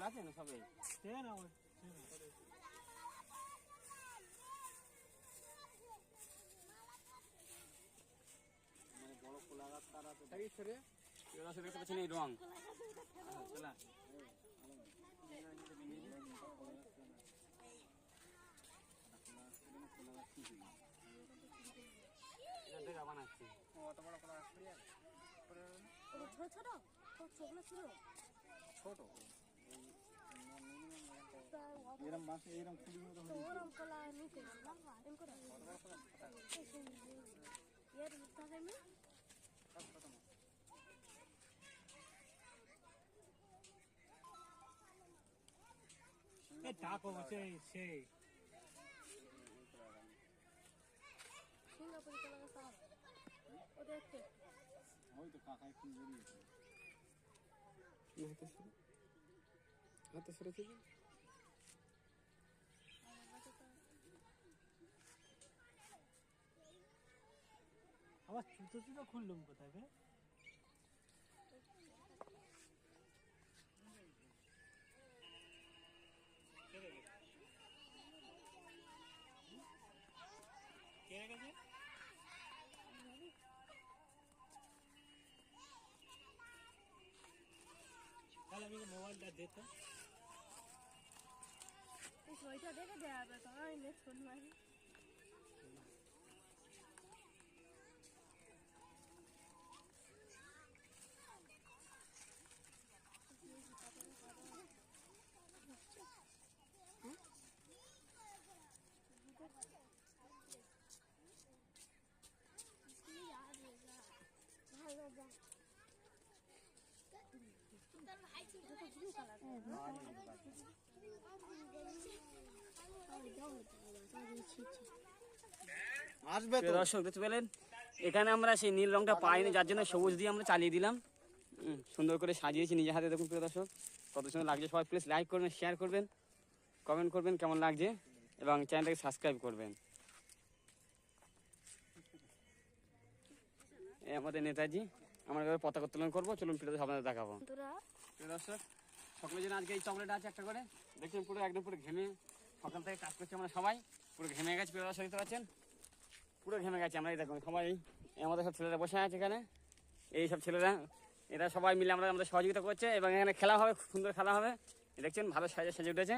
আছে না সবাই বড় খোলা গাছ তারা তো দেখতে পাচ্ছেন এই রং বানাচ্ছি অত বড় খোলা গাছ ছোট এরম মাসে এরম ফুলি মতো ওরম কলা নিতে লাগা এম করে এর টাকা নি এ টাকা হচ্ছে সেই সিঙ্গাপুরি কলা গাছ ও দেখতে ওই তো কাকাই ফুল বেরিয়েছে হাতে সরেছে আবার জুতো জুতো খুললাম কোথায় তাহলে আমি মোবাইলটা দিতে ওইটা দেখে দেওয়া হবে তোমার নেট ফোন মারি দর্শক দেখতে পেলেন এখানে আমরা সেই নীল রংটা পাইনি যার জন্য সবুজ দিয়ে আমরা চালিয়ে দিলাম সুন্দর করে সাজিয়েছি নিজের হাতে দেখুন প্রিয় দর্শক কত সুন্দর লাগছে সবাই প্লিজ লাইক করবেন শেয়ার করবেন কমেন্ট করবেন কেমন লাগছে এবং চ্যানেলটাকে সাবস্ক্রাইব করবেন আমাদের নেতাজি আমরা এবার পতাকা উত্তোলন করবো চলুন প্রিয় দর্শক আপনাদের দেখাবো প্রিয় দর্শক সকলের জন্য আজকে এই চকলেট আছে একটা করে দেখুন পুরো একদম পুরো ঘেমে সকাল থেকে কাজ করছি আমরা সবাই পুরো ঘেমে গেছে প্রিয় দর্শক দেখতে পাচ্ছেন পুরো ঘেমে গেছে আমরা এই দেখুন সবাই আমাদের সব ছেলেরা বসে আছে এখানে এই সব ছেলেরা এরা সবাই মিলে আমাদের সহযোগিতা করছে এবং এখানে খেলা হবে খুব সুন্দর খেলা হবে দেখছেন ভালো সেজে উঠেছে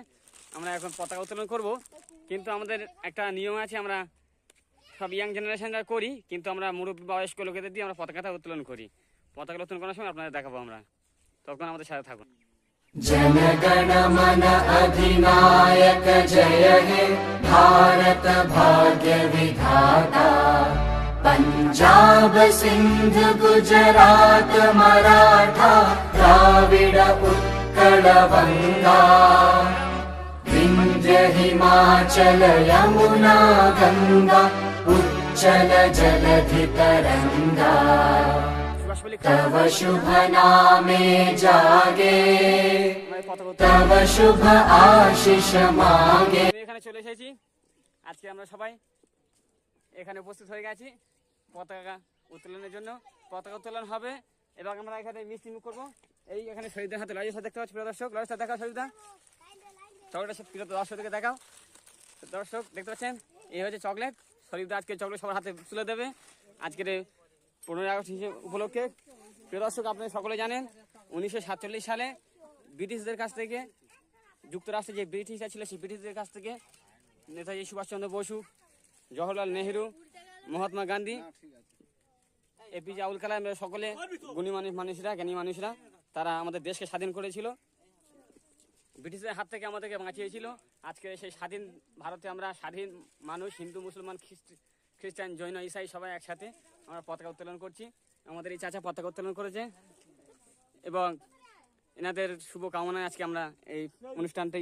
আমরা এখন পতাকা উত্তোলন করব কিন্তু আমাদের একটা নিয়ম আছে আমরা সব ইয়াং জেনারেশনরা করি কিন্তু আমরা মুরব্বী বয়স্ক লোকেদের দিয়ে আমরা পতাকাটা উত্তোলন করি পতাকা উত্তোলন করার সময় আপনাদের দেখাবো আমরা তখন আমাদের সাথে থাকুন जनगण मन अधिनायक जय हे भारत भाग्य विधाता पंजाब सिंध गुजरात मराठा द्राविड उत्कल बंगा विंध्य हिमाचल यमुना गंगा उच्चल जलधि तरंगा तव शुभ नामे जागे तव शुभ आशीष मागे এখানে চলে এসেছি আজকে আমরা সবাই এখানে উপস্থিত হয়ে গেছি পতাকা উত্তোলনের জন্য পতাকা উত্তোলন হবে এবং আমরা এখানে মিষ্টি মুখ করবো এই এখানে শহীদদের হাতে লজের দেখতে পাচ্ছি প্রিয় দর্শক লজের দেখাও শহীদা চকলেটটা প্রিয় দর্শকদেরকে দেখাও দর্শক দেখতে পাচ্ছেন এই হচ্ছে চকলেট শহীদরা আজকে চকলেট সবার হাতে তুলে দেবে আজকের 15 আগস্ট উপলক্ষে প্রিয় দর্শক আপনারা সকলে জানেন 1947 সালে ব্রিটিশদের কাছ থেকে যুক্তরাষ্ট্রে যে ব্রিটিশরা ছিল সেই ব্রিটিশদের কাছ থেকে নেতাজি সুভাষচন্দ্র বসু জওহরলাল নেহেরু মহাত্মা গান্ধী এপিজে আবুল কালাম সকলে গুণী মানুষরা জ্ঞানী মানুষরা তারা আমাদের দেশকে স্বাধীন করেছিল ব্রিটিশদের হাত থেকে আমাদেরকে বাঁচিয়েছিল আজকে সেই স্বাধীন ভারতে আমরা স্বাধীন মানুষ হিন্দু মুসলমান খ্রিস্টান জৈন ইসাই সবাই একসাথে আমরা পতাকা উত্তোলন করছি আমাদের এই চাচা পতাকা উত্তোলন করেছে এবং এনাদের শুভ কামনায় আজকে আমরা এই অনুষ্ঠানটি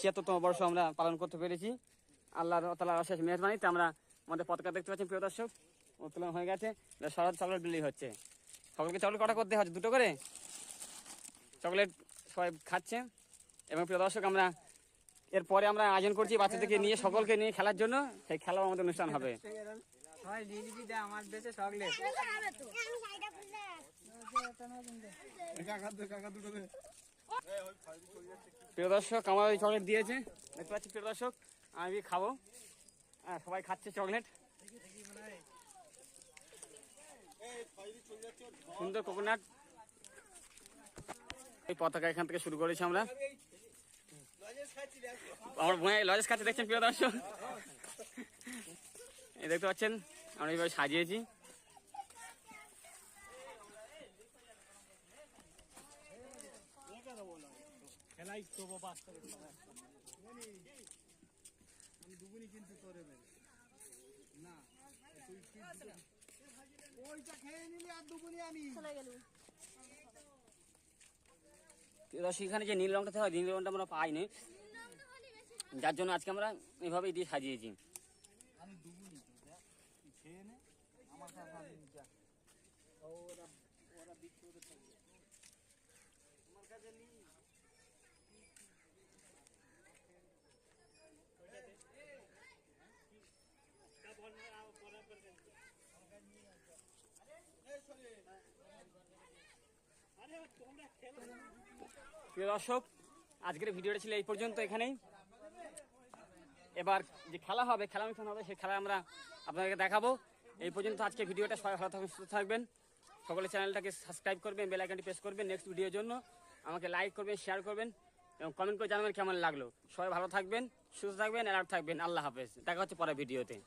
৭৬তম বর্ষ আমরা পালন করতে পেরেছি আল্লাহ তাআলার অশেষ মেহেরবানিতে আমরা আমাদের পতাকা দেখতে পাচ্ছি প্রিয় দর্শক উত্তোলন হয়ে গেছে শরৎ চকলেট বিলি হচ্ছে সকলকে চকলেট কটা করতে হচ্ছে দুটো করে চকলেট সবাই খাচ্ছে এবং প্রিয় দর্শক আমরা এরপরে আমরা আয়োজন করছি বাচ্চাদেরকে নিয়ে সকলকে নিয়ে খেলার জন্য সেই খেলাও আমাদের অনুষ্ঠান হবে আমার দেশে চকলেট প্রিয় দর্শক আমার ওই চকলেট দিয়েছে, দেখতে পাচ্ছি প্রিয় দর্শক, আমি খাবো। হ্যাঁ, সবাই খাচ্ছে চকলেট, সুন্দর কোকোনাট। এই পতাকা এখান থেকে শুরু করেছি আমরা। আমার বোনের লজেস খাচ্ছে দেখছেন প্রিয় দর্শক, এই দেখতে পাচ্ছেন আমরা এইভাবে সাজিয়েছি। এখানে যে নীল রংটা হয়, নীল রংটা আমরা পাইনি, যার জন্য আজকে আমরা এইভাবেই দিয়ে সাজিয়েছি। প্রিয় দর্শক, আজকের ভিডিওটা ছিল এই পর্যন্ত এখানেই। এবার যে খেলা হবে, খেলা অনুষ্ঠান হবে, সেই খেলা আমরা আপনাদেরকে দেখাবো। এই পর্যন্ত আজকে ভিডিওটা, সবাই ভালো থাকবেন, সুস্থ থাকবেন। সকলে চ্যানেলটাকে সাবস্ক্রাইব করবেন, বেল আইকনটি প্রেস করবেন নেক্সট ভিডিওর জন্য। আমাকে লাইক করবেন, শেয়ার করবেন এবং কমেন্ট করে জানাবেন কেমন লাগলো। সবাই ভালো থাকবেন, সুস্থ থাকবেন, অ্যালার্ট থাকবেন। আল্লাহ হাফেজ, দেখা হচ্ছে পরের ভিডিওতে।